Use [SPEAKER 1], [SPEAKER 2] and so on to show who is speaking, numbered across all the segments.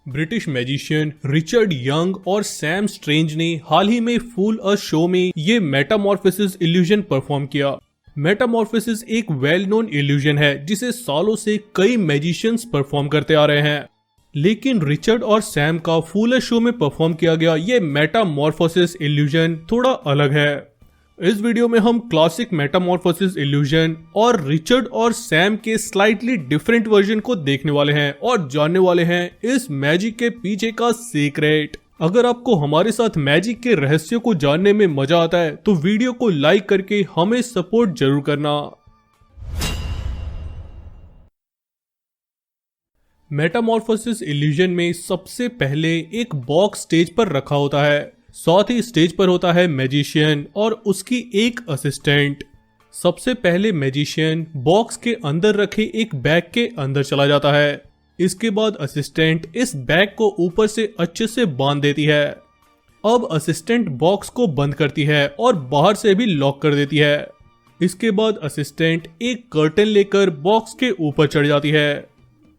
[SPEAKER 1] British magician Richard young और Sam strange ने हाल ही में फूल अ शो में ये मेटामॉर्फोसिस इल्यूजन परफॉर्म किया। मेटामॉर्फोसिस एक वेल नोन इल्यूजन है जिसे सालों से कई मैजिशियंस परफॉर्म करते आ रहे हैं, लेकिन रिचर्ड और सैम का फूल अ शो में परफॉर्म किया गया ये मेटामॉर्फोसिस इल्यूजन थोड़ा अलग है। इस वीडियो में हम क्लासिक मेटामॉर्फोसिस इल्यूजन और रिचर्ड और सैम के स्लाइटली डिफरेंट वर्जन को देखने वाले हैं और जानने वाले हैं इस मैजिक के पीछे का सीक्रेट। अगर आपको हमारे साथ मैजिक के रहस्यों को जानने में मजा आता है तो वीडियो को लाइक करके हमें सपोर्ट जरूर करना। मेटामॉर्फोसिस इल्यूजन में सबसे पहले एक बॉक्स स्टेज पर रखा होता है, साथ ही स्टेज पर होता है मैजिशियन और उसकी एक असिस्टेंट। सबसे पहले मैजिशियन बॉक्स के अंदर रखे एक बैग के अंदर चला जाता है। इसके बाद असिस्टेंट इस बैग को ऊपर से अच्छे से बांध देती है। अब असिस्टेंट बॉक्स को बंद करती है और बाहर से भी लॉक कर देती है। इसके बाद असिस्टेंट एक कर्टन लेकर बॉक्स के ऊपर चढ़ जाती है।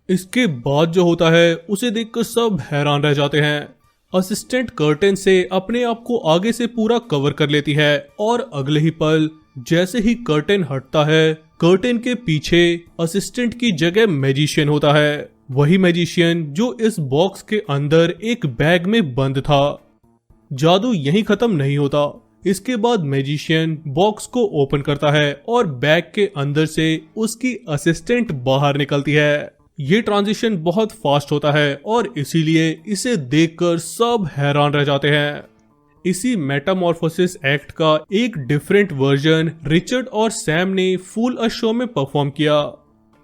[SPEAKER 1] इसके बाद जो होता है उसे देखकर सब हैरान रह जाते हैं। असिस्टेंट कर्टेन से अपने आप को आगे से पूरा कवर कर लेती है और अगले ही पल जैसे ही कर्टेन हटता है, कर्टेन के पीछे असिस्टेंट की जगह मैजिशियन होता है। वही मैजिशियन जो इस बॉक्स के अंदर एक बैग में बंद था। जादू यहीं खत्म नहीं होता। इसके बाद मैजिशियन बॉक्स को ओपन करता है और बैग के अंदर से उसकी असिस्टेंट बाहर निकलती है। ये ट्रांजिशन बहुत फास्ट होता है और इसीलिए इसे देखकर सब हैरान रह जाते हैं। इसी मेटामॉर्फोसिस एक्ट का एक डिफरेंट वर्जन रिचर्ड और सैम ने फूल अ शो में परफॉर्म किया।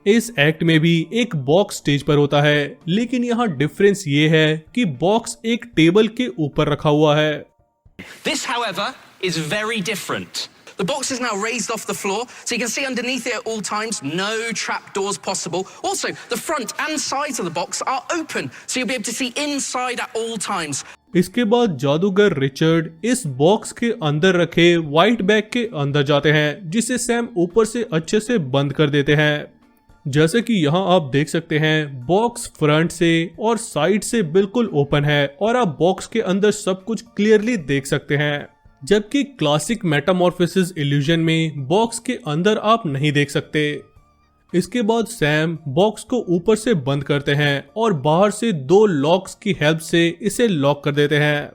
[SPEAKER 1] इस एक्ट में भी एक बॉक्स स्टेज पर होता है, लेकिन यहाँ डिफरेंस ये है कि बॉक्स एक टेबल के ऊपर रखा हुआ है।
[SPEAKER 2] This, however, is very different. The box is now raised off the floor, so you can see underneath it at all times. No trapdoors possible. Also, the front and sides of the box are open, so you'll be able to see inside at all times.
[SPEAKER 1] इसके बाद जादूगर Richard इस box के अंदर रखे white bag के अंदर जाते हैं, जिसे सैम ऊपर से अच्छे से बंद कर देते हैं। जैसे कि यहाँ आप देख सकते हैं, बॉक्स फ्रंट से और साइड से बिल्कुल ओपन है और आप बॉक्स के अंदर सब कुछ क्लियरली देख सकते हैं, जबकि क्लासिक मेटामॉर्फोसिस इल्यूजन में बॉक्स के अंदर आप नहीं देख सकते। इसके बाद सैम बॉक्स को ऊपर से बंद करते हैं और बाहर से दो लॉक्स की हेल्प से इसे लॉक कर देते हैं।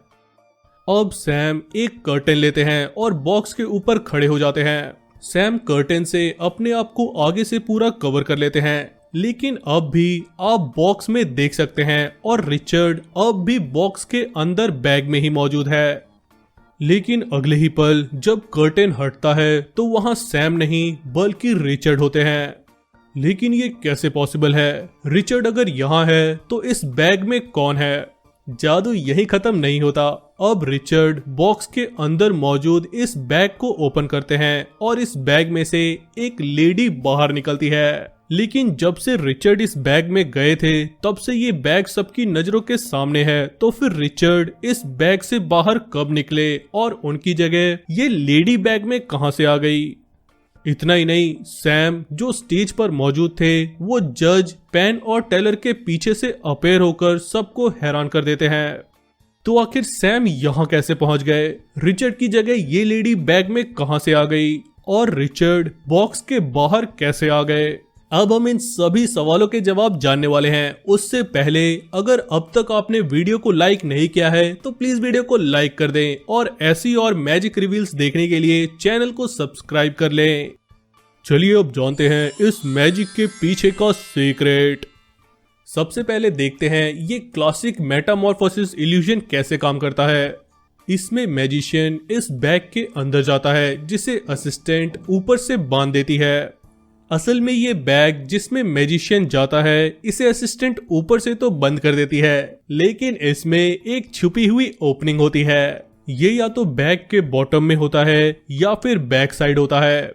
[SPEAKER 1] अब सैम एक कर्टेन लेते हैं और बॉक्स के ऊपर खड़े हो जाते हैं। सैम कर्टेन से अपने आप को आगे से पूरा कवर कर लेते हैं, लेकिन अब भी आप बॉक्स में देख सकते हैं और रिचर्ड अब भी बॉक्स के अंदर बैग में ही मौजूद है। लेकिन अगले ही पल जब कर्टेन हटता है तो वहां सैम नहीं बल्कि रिचर्ड होते हैं। लेकिन ये कैसे पॉसिबल है? रिचर्ड अगर यहाँ है तो इस बैग में कौन है? जादू यही खत्म नहीं होता। अब रिचर्ड बॉक्स के अंदर मौजूद इस बैग को ओपन करते हैं और इस बैग में से एक लेडी बाहर निकलती है। लेकिन जब से रिचर्ड इस बैग में गए थे तब से ये बैग सबकी नजरों के सामने है, तो फिर रिचर्ड इस बैग से बाहर कब निकले और उनकी जगह ये लेडी बैग में कहां से आ गई? इतना ही नहीं, सैम जो स्टेज पर मौजूद थे वो जज, पेन और टेलर के पीछे से अपेयर होकर सबको हैरान कर देते हैं। तो आखिर सैम यहाँ कैसे पहुंच गए? रिचर्ड की जगह ये लेडी बैग में कहां से आ गई? और रिचर्ड बॉक्स के बाहर कैसे आ गए? अब हम इन सभी सवालों के जवाब जानने वाले हैं। उससे पहले अगर अब तक आपने वीडियो को लाइक नहीं किया है तो प्लीज वीडियो को लाइक कर दें और ऐसी और मैजिक रिवील्स देखने के लिए चैनल को सब्सक्राइब कर लें। चलिए अब जानते हैं इस मैजिक के पीछे का सीक्रेट। सबसे पहले देखते हैं ये क्लासिक मेटामॉर्फोसिस इल्यूजन कैसे काम करता है। इसमें मैजिशियन इस बैग के अंदर जाता है जिसे असिस्टेंट ऊपर से बांध देती है। असल में ये बैग जिसमें मैजिशियन जाता है इसे असिस्टेंट ऊपर से तो बंद कर देती है, लेकिन इसमें एक छुपी हुई ओपनिंग होती है। ये या तो बैग के बॉटम में होता है या फिर बैक साइड होता है।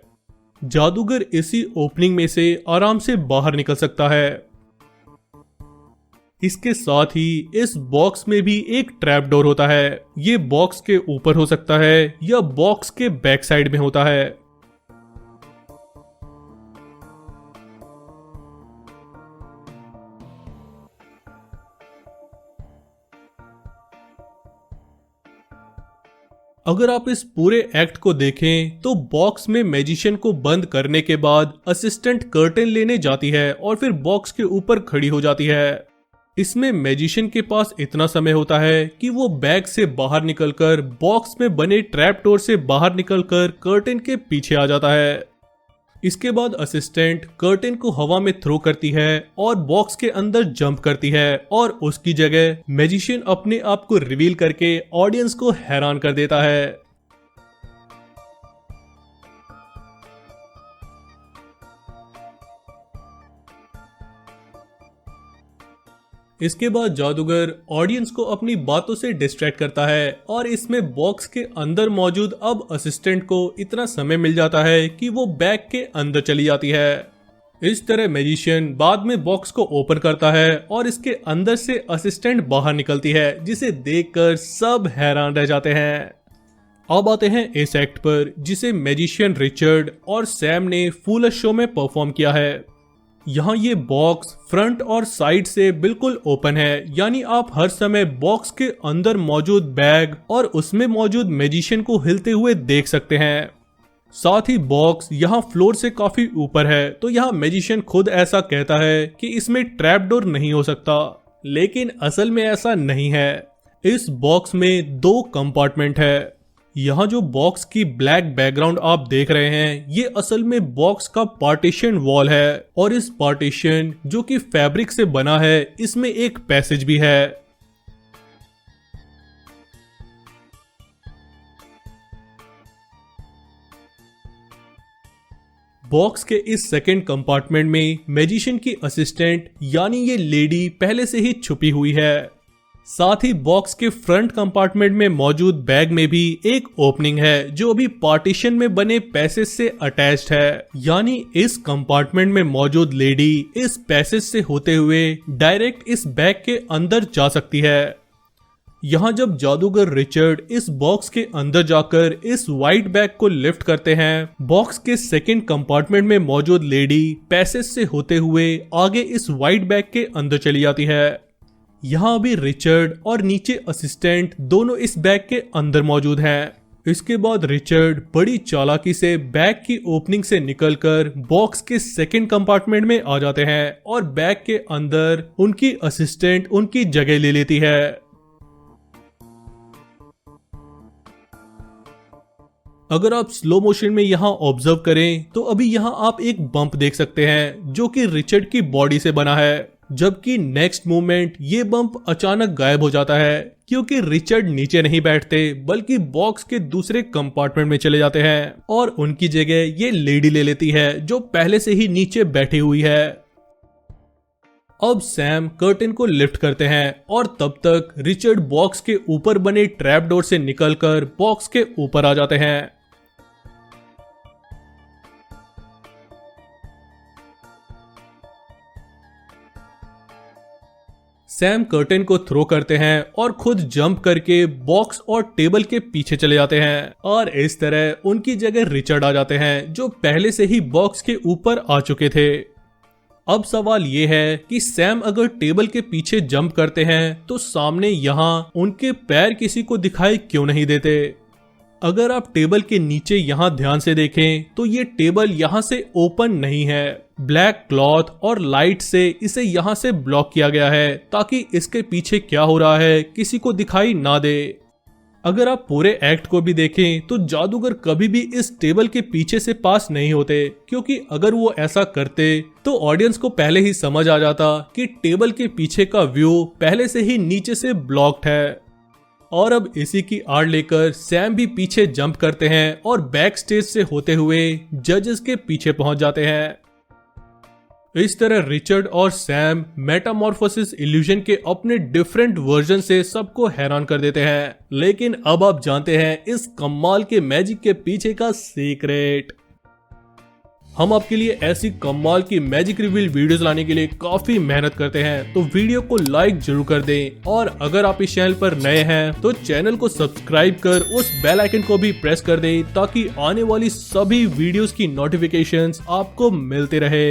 [SPEAKER 1] जादूगर इसी ओपनिंग में से आराम से बाहर निकल सकता है। इसके साथ ही इस बॉक्स में भी एक ट्रैप डोर होता है। ये बॉक्स के ऊपर हो सकता है या बॉक्स के बैक साइड में होता है। अगर आप इस पूरे एक्ट को देखें तो बॉक्स में मैजिशियन को बंद करने के बाद असिस्टेंट कर्टेन लेने जाती है और फिर बॉक्स के ऊपर खड़ी हो जाती है। इसमें मैजिशियन के पास इतना समय होता है कि वो बैग से बाहर निकलकर बॉक्स में बने ट्रैप डोर से बाहर निकलकर कर्टेन के पीछे आ जाता है। इसके बाद असिस्टेंट कर्टेन को हवा में थ्रो करती है और बॉक्स के अंदर जंप करती है और उसकी जगह मैजिशियन अपने आप को रिवील करके ऑडियंस को हैरान कर देता है। इसके बाद जादूगर ऑडियंस को अपनी बातों से डिस्ट्रैक्ट करता है और इसमें बॉक्स के अंदर मौजूद अब असिस्टेंट को इतना समय मिल जाता है कि वो बैग के अंदर चली जाती है। इस तरह मैजिशियन बाद में बॉक्स को ओपन करता है और इसके अंदर से असिस्टेंट बाहर निकलती है, जिसे देखकर सब हैरान रह जाते हैं। अब आते हैं इस एक्ट पर जिसे मैजिशियन रिचर्ड और सैम ने फूलिश शो में परफॉर्म किया है। यहाँ ये बॉक्स फ्रंट और साइड से बिल्कुल ओपन है, यानी आप हर समय बॉक्स के अंदर मौजूद बैग और उसमें मौजूद मैजिशियन को हिलते हुए देख सकते हैं। साथ ही बॉक्स यहाँ फ्लोर से काफी ऊपर है, तो यहाँ मैजिशियन खुद ऐसा कहता है कि इसमें ट्रैप डोर नहीं हो सकता, लेकिन असल में ऐसा नहीं है। इस बॉक्स में 2 कंपार्टमेंट है। यहाँ जो बॉक्स की ब्लैक बैकग्राउंड आप देख रहे हैं, ये असल में बॉक्स का पार्टीशन वॉल है और इस पार्टीशन जो कि फैब्रिक से बना है, इसमें एक पैसेज भी है। बॉक्स के इस सेकंड कंपार्टमेंट में मैजिशियन की असिस्टेंट यानी ये लेडी पहले से ही छुपी हुई है। साथ ही बॉक्स के फ्रंट कंपार्टमेंट में मौजूद बैग में भी एक ओपनिंग है जो अभी पार्टीशन में बने पैसेज से अटैच्ड है, यानी इस कंपार्टमेंट में मौजूद लेडी इस पैसेज से होते हुए डायरेक्ट इस बैग के अंदर जा सकती है। यहाँ जब जादूगर रिचर्ड इस बॉक्स के अंदर जाकर इस व्हाइट बैग को लिफ्ट करते हैं, बॉक्स के सेकंड कंपार्टमेंट में मौजूद लेडी पैसेज से होते हुए आगे इस व्हाइट बैग के अंदर चली जाती है। यहाँ अभी रिचर्ड और नीचे असिस्टेंट दोनों इस बैग के अंदर मौजूद हैं। इसके बाद रिचर्ड बड़ी चालाकी से बैग की ओपनिंग से निकलकर बॉक्स के सेकंड कंपार्टमेंट में आ जाते हैं और बैग के अंदर उनकी असिस्टेंट उनकी जगह ले लेती है। अगर आप स्लो मोशन में यहाँ ऑब्जर्व करें तो अभी यहाँ आप एक बम्प देख सकते हैं जो कि रिचर्ड की बॉडी से बना है, जबकि नेक्स्ट मोमेंट ये बम्प अचानक गायब हो जाता है क्योंकि रिचर्ड नीचे नहीं बैठते बल्कि बॉक्स के दूसरे कंपार्टमेंट में चले जाते हैं और उनकी जगह ये लेडी ले लेती है जो पहले से ही नीचे बैठी हुई है। अब सैम कर्टेन को लिफ्ट करते हैं और तब तक रिचर्ड बॉक्स के ऊपर बने ट्रैप डोर से निकलकर बॉक्स के ऊपर आ जाते हैं। सैम कर्टेन को थ्रो करते हैं और खुद जंप करके बॉक्स और टेबल के पीछे चले जाते हैं और इस तरह उनकी जगह रिचर्ड आ जाते हैं जो पहले से ही बॉक्स के ऊपर आ चुके थे। अब सवाल ये है कि सैम अगर टेबल के पीछे जंप करते हैं तो सामने यहाँ उनके पैर किसी को दिखाई क्यों नहीं देते। अगर आप टेबल के नीचे यहाँ ध्यान से देखें तो ये टेबल यहाँ से ओपन नहीं है, ब्लैक क्लॉथ और लाइट से इसे यहाँ से ब्लॉक किया गया है ताकि इसके पीछे क्या हो रहा है किसी को दिखाई ना दे। अगर आप पूरे एक्ट को भी देखें तो जादूगर कभी भी इस टेबल के पीछे से पास नहीं होते, क्योंकि अगर वो ऐसा करते तो ऑडियंस को पहले ही समझ आ जाता कि टेबल के पीछे का व्यू पहले से ही नीचे से ब्लॉक्ड है। और अब इसी की आड़ लेकर सैम भी पीछे जंप करते हैं और बैक स्टेज से होते हुए जजेस के पीछे पहुंच जाते हैं। इस तरह रिचर्ड और सैम मेटामॉर्फोसिस इल्यूजन के अपने डिफरेंट वर्जन से सबको हैरान कर देते हैं। लेकिन अब आप जानते हैं इस कमाल के मैजिक के पीछे का सीक्रेट। हम आपके लिए ऐसी कमाल की मैजिक रिवील वीडियोस लाने के लिए काफी मेहनत करते हैं, तो वीडियो को लाइक जरूर कर दें और अगर आप इस चैनल पर नए हैं तो चैनल को सब्सक्राइब कर उस बेल आइकन को भी प्रेस कर दें ताकि आने वाली सभी वीडियोस की नोटिफिकेशंस आपको मिलते रहे।